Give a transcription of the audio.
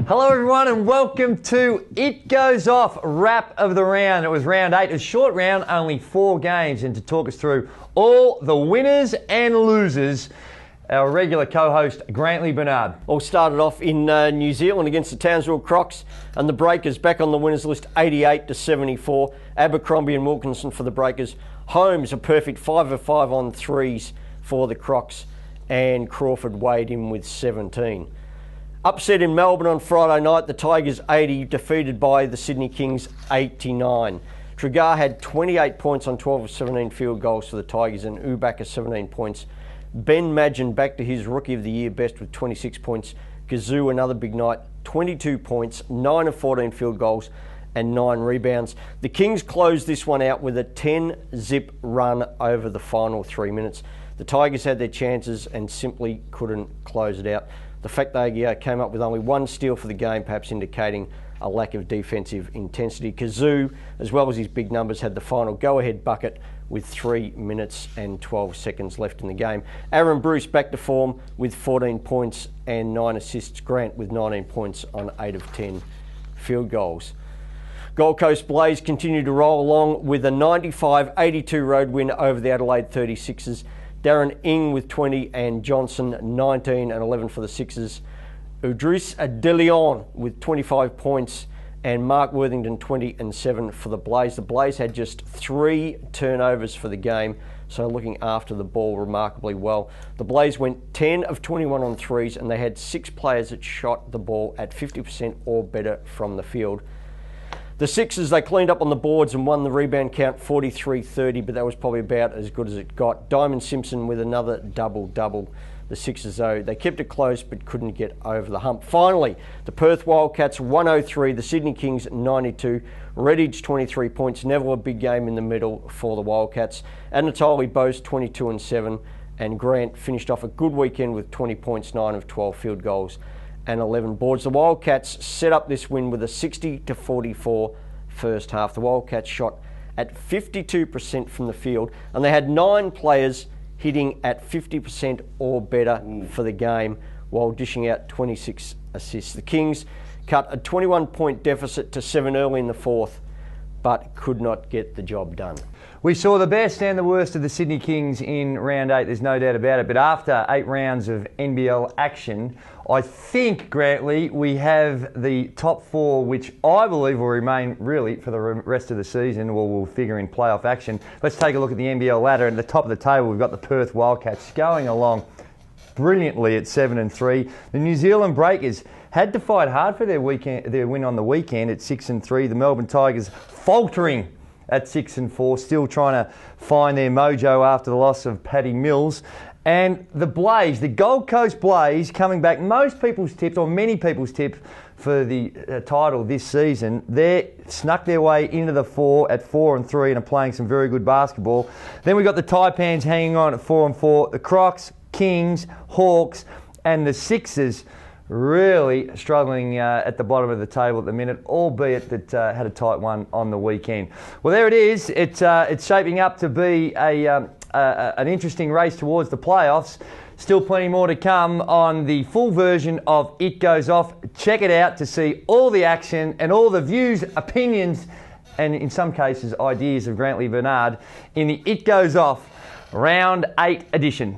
Hello everyone and welcome to It Goes Off, wrap of the round. It was round 8, a short round, only 4 games, and to talk us through all the winners and losers, our regular co-host Grantley Bernard. All started off in New Zealand against the Townsville Crocs, and the Breakers back on the winners list 88-74. Abercrombie and Wilkinson for the Breakers. Holmes a perfect 5 of 5 on threes for the Crocs, and Crawford weighed in with 17. Upset in Melbourne on Friday night, the Tigers 80 defeated by the Sydney Kings 89. Trigar had 28 points on 12 of 17 field goals for the Tigers, and Ubaka 17 points. Ben Madgen back to his Rookie of the Year best with 26 points. Gazoo another big night, 22 points, 9 of 14 field goals and 9 rebounds. The Kings closed this one out with a 10-zip run over the final 3 minutes. The Tigers had their chances and simply couldn't close it out. The fact they came up with only 1 steal for the game, perhaps indicating a lack of defensive intensity. Kazoo, as well as his big numbers, had the final go-ahead bucket with 3 minutes and 12 seconds left in the game. Aaron Bruce back to form with 14 points and 9 assists. Grant with 19 points on 8 of 10 field goals. Gold Coast Blaze continued to roll along with a 95-82 road win over the Adelaide 36ers. Darren Ing with 20 and Johnson 19 and 11 for the Sixers. Udris De Leon with 25 points and Mark Worthington 20 and 7 for the Blaze. The Blaze had just 3 turnovers for the game, so looking after the ball remarkably well. The Blaze went 10 of 21 on threes, and they had 6 players that shot the ball at 50% or better from the field. The Sixers, they cleaned up on the boards and won the rebound count 43-30, but that was probably about as good as it got. Diamond Simpson with another double-double. The Sixers, though, they kept it close but couldn't get over the hump. Finally, the Perth Wildcats 103, the Sydney Kings 92. Redditch 23 points, never a big game in the middle for the Wildcats. Anatoly Bose 22 and 7, and Grant finished off a good weekend with 20 points, 9 of 12 field goals and 11 boards. The Wildcats set up this win with a 60-44 first half. The Wildcats shot at 52% from the field, and they had 9 players hitting at 50% or better for the game, while dishing out 26 assists. The Kings cut a 21-point deficit to 7 early in the fourth, but could not get the job done. We saw the best and the worst of the Sydney Kings in round 8, there's no doubt about it, but after 8 rounds of NBL action, I think, Grantley, we have the top 4, which I believe will remain really for the rest of the season, or we'll figure in playoff action. Let's take a look at the NBL ladder. At the top of the table, we've got the Perth Wildcats going along brilliantly at 7 and 3. The New Zealand Breakers had to fight hard for their win on the weekend at 6 and 3. The Melbourne Tigers faltering at 6 and 4, still trying to find their mojo after the loss of Paddy Mills. And the Blaze, the Gold Coast Blaze, coming back, most people's tips, or many people's tips for the title this season, they snuck their way into the 4 at 4 and 3 and are playing some very good basketball. Then we got the Taipans hanging on at 4 and 4. The Crocs, Kings, Hawks, and the Sixers really struggling at the bottom of the table at the minute, albeit that had a tight one on the weekend. Well, there it is. It's shaping up to be an interesting race towards the playoffs. Still plenty more to come on the full version of It Goes Off. Check it out to see all the action and all the views, opinions, and in some cases ideas of Grantley Bernard in the It Goes Off Round 8 edition.